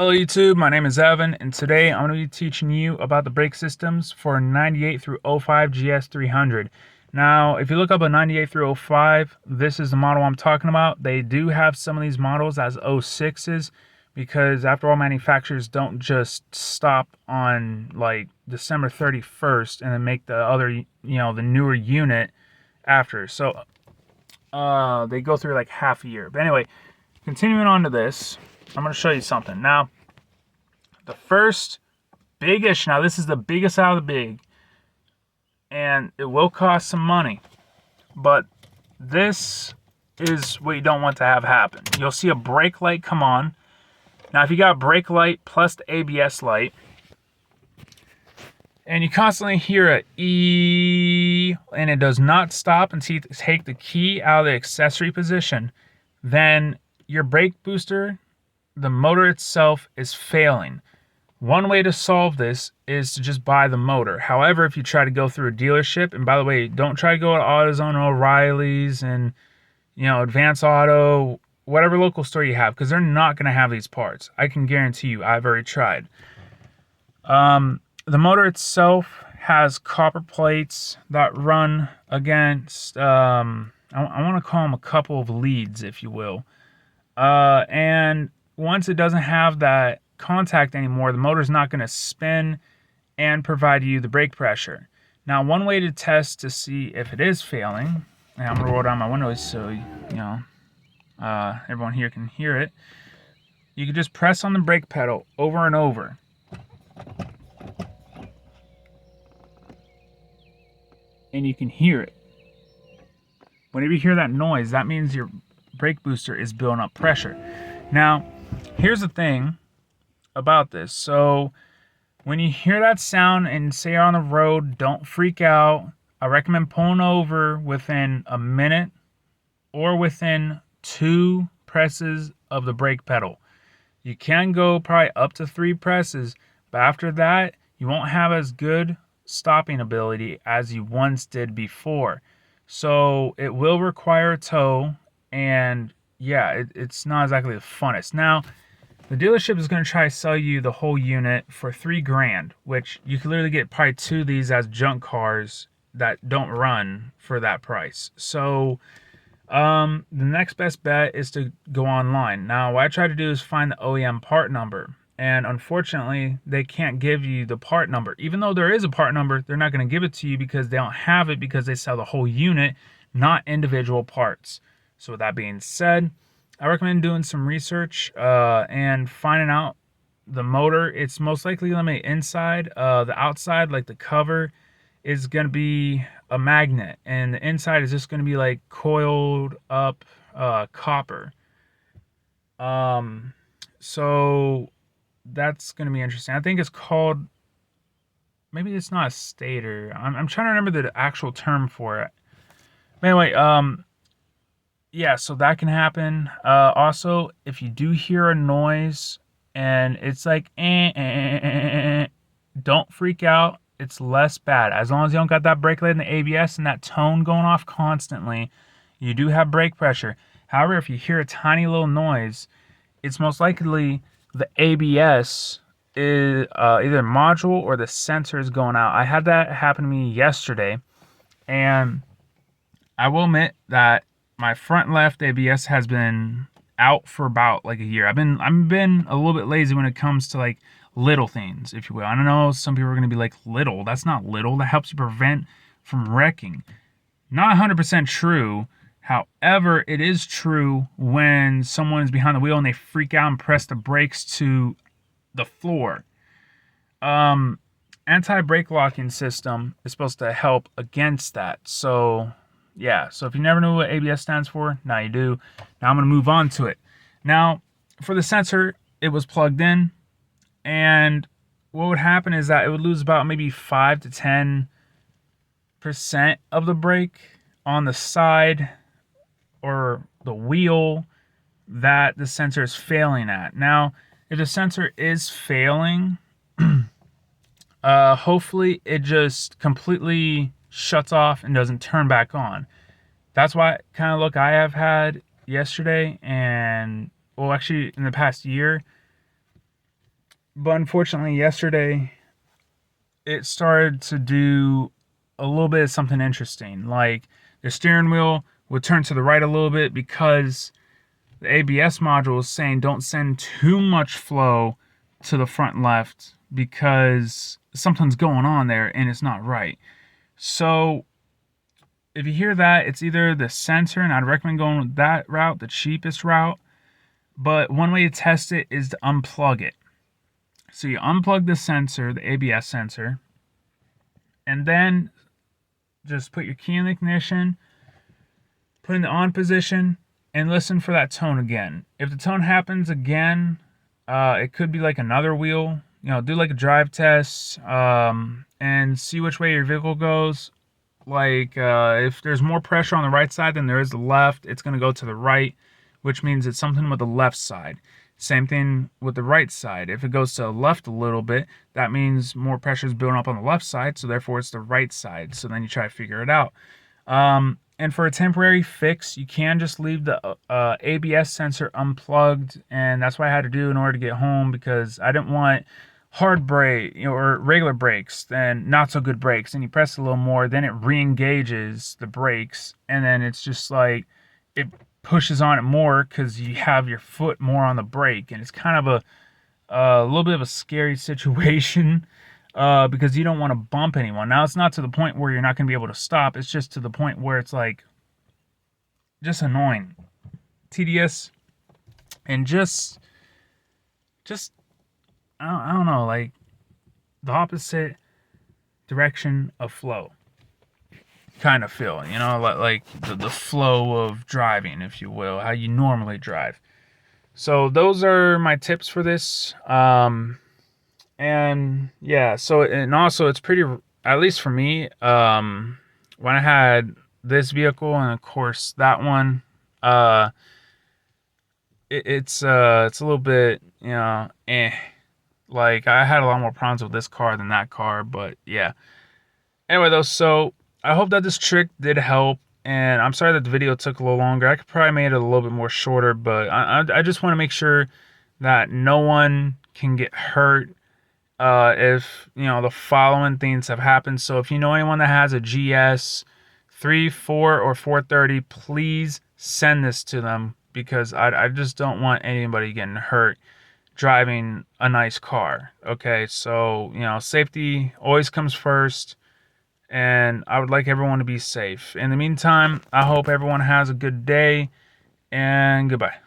Hello YouTube, my name is Evan, and today I'm going to be teaching you about the brake systems for 98 through '05 GS300. Now, if you look up a 98 through '05, this is the model I'm talking about. They do have some of these models as '06s because after all, manufacturers don't just stop on like December 31st and then make the other, the newer unit after. So, they go through like half a year. But anyway, continuing on to this, I'm going to show you something. Now, the first big-ish, now this is the biggest out of the big, and it will cost some money, but this is what you don't want to have happen. You'll see a brake light come on. Now, if you got brake light plus the ABS light, and you constantly hear a E, and it does not stop until you take the key out of the accessory position, then your brake booster, the motor itself, is failing. One way to solve this is to just buy the motor. However, if you try to go through a dealership, and by the way, don't try to go to AutoZone or O'Reilly's and, Advance Auto, whatever local store you have, because they're not going to have these parts. I can guarantee you, I've already tried. The motor itself has copper plates that run against, I want to call them a couple of leads, if you will. And once it doesn't have that contact anymore, the motor's not going to spin and provide you the brake pressure. Now, one way to test to see if it is failing, and I'm going to roll down my windows so everyone here can hear it. You can just press on the brake pedal over and over. And you can hear it. Whenever you hear that noise, that means your brake booster is building up pressure. Now, here's the thing about this. So when you hear that sound and say you're on the road, don't freak out. I recommend pulling over within a minute or within 2 presses of the brake pedal. You can go probably up to 3 presses, but after that, you won't have as good stopping ability as you once did before. So it will require a tow, and yeah, it's not exactly the funnest. Now, the dealership is going to try to sell you the whole unit for $3,000, which you can literally get probably 2 of these as junk cars that don't run for that price. So the next best bet is to go online. Now, what I try to do is find the OEM part number, and unfortunately, they can't give you the part number. Even though there is a part number, they're not going to give it to you because they don't have it, because they sell the whole unit, not individual parts. So with that being said, I recommend doing some research and finding out the motor. It's most likely going to be inside. The outside, like the cover, is going to be a magnet, and the inside is just going to be like coiled up copper. So that's going to be interesting. I think it's called, maybe it's not a stator. I'm trying to remember the actual term for it. But anyway, yeah, so that can happen. Also, if you do hear a noise and it's like, don't freak out. It's less bad. As long as you don't got that brake light and the ABS and that tone going off constantly, you do have brake pressure. However, if you hear a tiny little noise, it's most likely the ABS is either module or the sensor is going out. I had that happen to me yesterday, and I will admit that my front left ABS has been out for about like a year. I've been a little bit lazy when it comes to like little things, if you will. I don't know, some people are going to be like, little, that's not little, that helps you prevent from wrecking. Not 100% true. However, it is true when someone is behind the wheel and they freak out and press the brakes to the floor. Anti-brake locking system is supposed to help against that. So yeah, so if you never know what ABS stands for, now you do. Now I'm going to move on to it. Now, for the sensor, it was plugged in, and what would happen is that it would lose about maybe 5 to 10% of the brake on the side or the wheel that the sensor is failing at. Now, if the sensor is failing, hopefully it just completely shuts off and doesn't turn back on. That's why kind of look I have had yesterday, and well, actually in the past year, But unfortunately, yesterday it started to do a little bit of something interesting. Like the steering wheel would turn to the right a little bit because the ABS module is saying don't send too much flow to the front left because something's going on there and it's not right. So if you hear that, it's either the sensor, and I'd recommend going with that route, the cheapest route. But one way to test it is to unplug it. So you unplug the sensor, the ABS sensor, and then just put your key in the ignition, put in the on position, and listen for that tone again. If the tone happens again, it could be like another wheel. Do like a drive test and see which way your vehicle goes. Like if there's more pressure on the right side than there is the left, it's going to go to the right, which means it's something with the left side. Same thing with the right side. If it goes to the left a little bit, that means more pressure is building up on the left side, so therefore it's the right side. So then you try to figure it out. And for a temporary fix, you can just leave the ABS sensor unplugged, and that's what I had to do in order to get home because I didn't want hard brake or regular brakes, then not so good brakes. And you press a little more, then it re-engages the brakes, and then it's just like it pushes on it more because you have your foot more on the brake, and it's kind of a little bit of a scary situation. Because you don't want to bump anyone. Now, it's not to the point where you're not going to be able to stop. It's just to the point where it's like just annoying, tedious, and just I don't know, like the opposite direction of flow kind of feel, like the flow of driving, if you will, how you normally drive. So those are my tips for this. And yeah, so and also it's pretty, at least for me, when I had this vehicle and of course that one, it's a little bit, like I had a lot more problems with this car than that car, but yeah. Anyway though, so I hope that this trick did help, and I'm sorry that the video took a little longer. I could probably made it a little bit more shorter, but I just want to make sure that no one can get hurt if the following things have happened. So if you know anyone that has a GS3, 4, or 430, please send this to them because I just don't want anybody getting hurt driving a nice car. Okay, so safety always comes first, and I would like everyone to be safe. In the meantime, I hope everyone has a good day, and goodbye.